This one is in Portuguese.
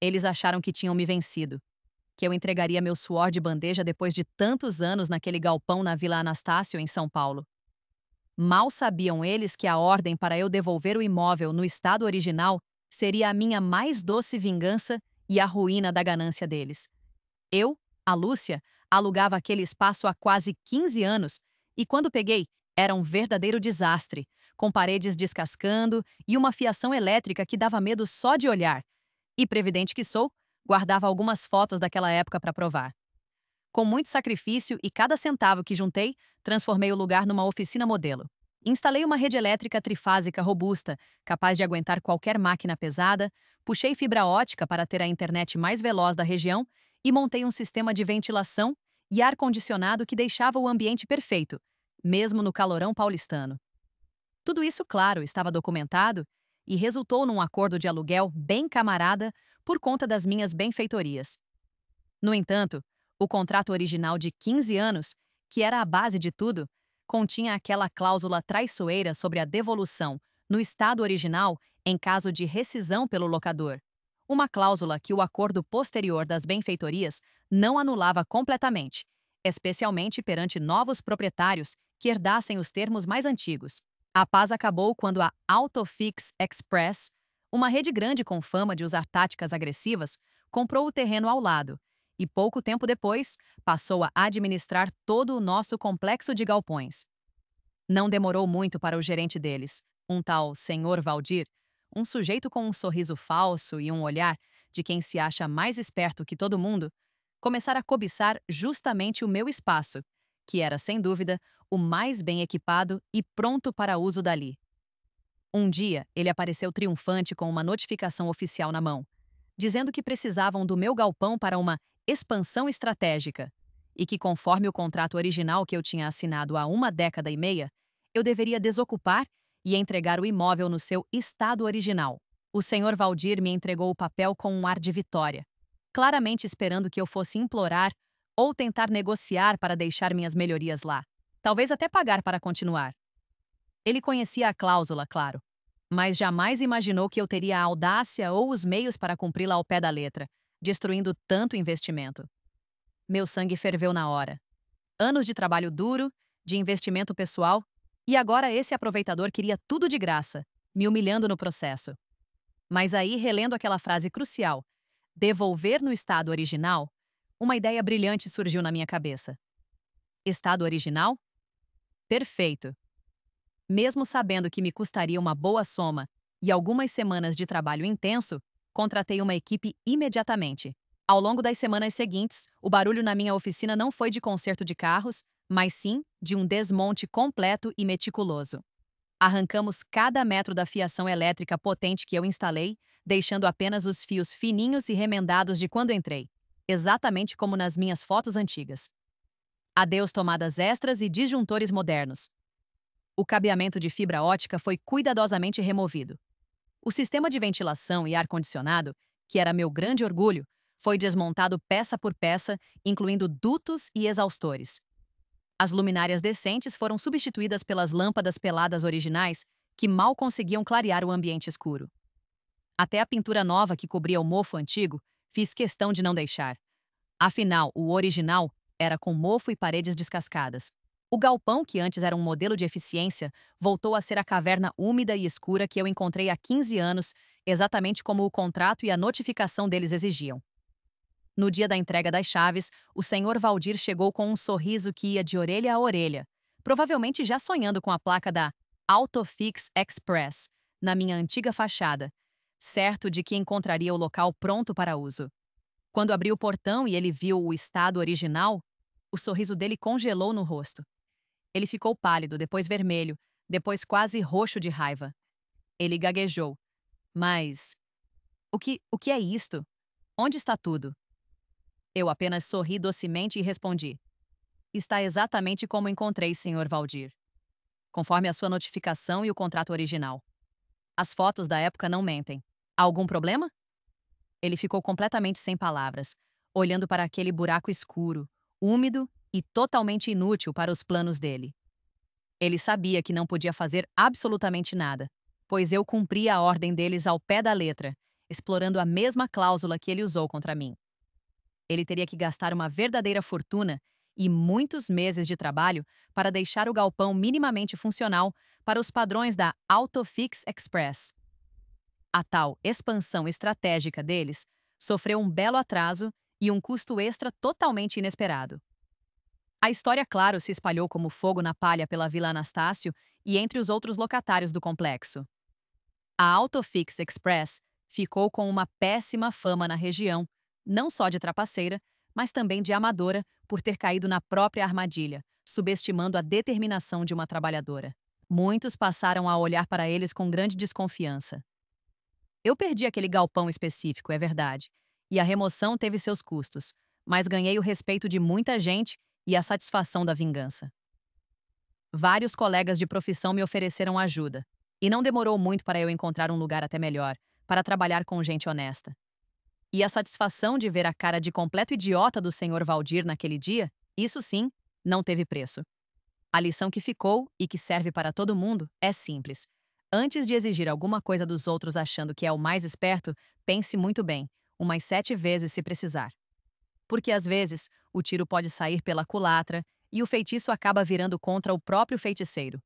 Eles acharam que tinham me vencido, que eu entregaria meu suor de bandeja depois de tantos anos naquele galpão na Vila Anastácio, em São Paulo. Mal sabiam eles que a ordem para eu devolver o imóvel no estado original seria a minha mais doce vingança e a ruína da ganância deles. Eu, a Lúcia, alugava aquele espaço há quase 15 anos e, quando peguei, era um verdadeiro desastre, com paredes descascando e uma fiação elétrica que dava medo só de olhar. E, previdente que sou, guardava algumas fotos daquela época para provar. Com muito sacrifício e cada centavo que juntei, transformei o lugar numa oficina modelo. Instalei uma rede elétrica trifásica robusta, capaz de aguentar qualquer máquina pesada, puxei fibra ótica para ter a internet mais veloz da região e montei um sistema de ventilação e ar-condicionado que deixava o ambiente perfeito, mesmo no calorão paulistano. Tudo isso, claro, estava documentado e resultou num acordo de aluguel bem camarada por conta das minhas benfeitorias. No entanto, o contrato original de 15 anos, que era a base de tudo, continha aquela cláusula traiçoeira sobre a devolução, no estado original, em caso de rescisão pelo locador. Uma cláusula que o acordo posterior das benfeitorias não anulava completamente, especialmente perante novos proprietários que herdassem os termos mais antigos. A paz acabou quando a Autofix Express, uma rede grande com fama de usar táticas agressivas, comprou o terreno ao lado e, pouco tempo depois, passou a administrar todo o nosso complexo de galpões. Não demorou muito para o gerente deles, um tal Senhor Valdir, um sujeito com um sorriso falso e um olhar de quem se acha mais esperto que todo mundo, começar a cobiçar justamente o meu espaço, que era, sem dúvida, o mais bem equipado e pronto para uso dali. Um dia, ele apareceu triunfante com uma notificação oficial na mão, dizendo que precisavam do meu galpão para uma expansão estratégica e que, conforme o contrato original que eu tinha assinado há uma década e meia, eu deveria desocupar e entregar o imóvel no seu estado original. O senhor Valdir me entregou o papel com um ar de vitória, claramente esperando que eu fosse implorar ou tentar negociar para deixar minhas melhorias lá, talvez até pagar para continuar. Ele conhecia a cláusula, claro, mas jamais imaginou que eu teria a audácia ou os meios para cumpri-la ao pé da letra, destruindo tanto investimento. Meu sangue ferveu na hora. Anos de trabalho duro, de investimento pessoal, e agora esse aproveitador queria tudo de graça, me humilhando no processo. Mas aí, relendo aquela frase crucial, devolver no estado original, uma ideia brilhante surgiu na minha cabeça. Estado original? Perfeito. Mesmo sabendo que me custaria uma boa soma e algumas semanas de trabalho intenso, contratei uma equipe imediatamente. Ao longo das semanas seguintes, o barulho na minha oficina não foi de conserto de carros, mas sim de um desmonte completo e meticuloso. Arrancamos cada metro da fiação elétrica potente que eu instalei, deixando apenas os fios fininhos e remendados de quando entrei, exatamente como nas minhas fotos antigas. Adeus tomadas extras e disjuntores modernos. O cabeamento de fibra ótica foi cuidadosamente removido. O sistema de ventilação e ar-condicionado, que era meu grande orgulho, foi desmontado peça por peça, incluindo dutos e exaustores. As luminárias decentes foram substituídas pelas lâmpadas peladas originais, que mal conseguiam clarear o ambiente escuro. Até a pintura nova que cobria o mofo antigo, fiz questão de não deixar. Afinal, o original era com mofo e paredes descascadas. O galpão, que antes era um modelo de eficiência, voltou a ser a caverna úmida e escura que eu encontrei há 15 anos, exatamente como o contrato e a notificação deles exigiam. No dia da entrega das chaves, o senhor Valdir chegou com um sorriso que ia de orelha a orelha, provavelmente já sonhando com a placa da Autofix Express na minha antiga fachada, certo de que encontraria o local pronto para uso. Quando abri o portão e ele viu o estado original, o sorriso dele congelou no rosto. Ele ficou pálido, depois vermelho, depois quase roxo de raiva. Ele gaguejou. Mas o que é isto? Onde está tudo? Eu apenas sorri docemente e respondi. Está exatamente como encontrei, senhor Valdir. Conforme a sua notificação e o contrato original. As fotos da época não mentem. Há algum problema? Ele ficou completamente sem palavras, olhando para aquele buraco escuro, úmido e totalmente inútil para os planos dele. Ele sabia que não podia fazer absolutamente nada, pois eu cumpria a ordem deles ao pé da letra, explorando a mesma cláusula que ele usou contra mim. Ele teria que gastar uma verdadeira fortuna e muitos meses de trabalho para deixar o galpão minimamente funcional para os padrões da Autofix Express. A tal expansão estratégica deles sofreu um belo atraso e um custo extra totalmente inesperado. A história, claro, se espalhou como fogo na palha pela Vila Anastácio e entre os outros locatários do complexo. A Autofix Express ficou com uma péssima fama na região, não só de trapaceira, mas também de amadora por ter caído na própria armadilha, subestimando a determinação de uma trabalhadora. Muitos passaram a olhar para eles com grande desconfiança. Eu perdi aquele galpão específico, é verdade, e a remoção teve seus custos, mas ganhei o respeito de muita gente e a satisfação da vingança. Vários colegas de profissão me ofereceram ajuda, e não demorou muito para eu encontrar um lugar até melhor, para trabalhar com gente honesta. E a satisfação de ver a cara de completo idiota do senhor Valdir naquele dia, isso sim, não teve preço. A lição que ficou, e que serve para todo mundo, é simples. Antes de exigir alguma coisa dos outros achando que é o mais esperto, pense muito bem, umas 7 vezes se precisar. Porque às vezes, o tiro pode sair pela culatra e o feitiço acaba virando contra o próprio feiticeiro.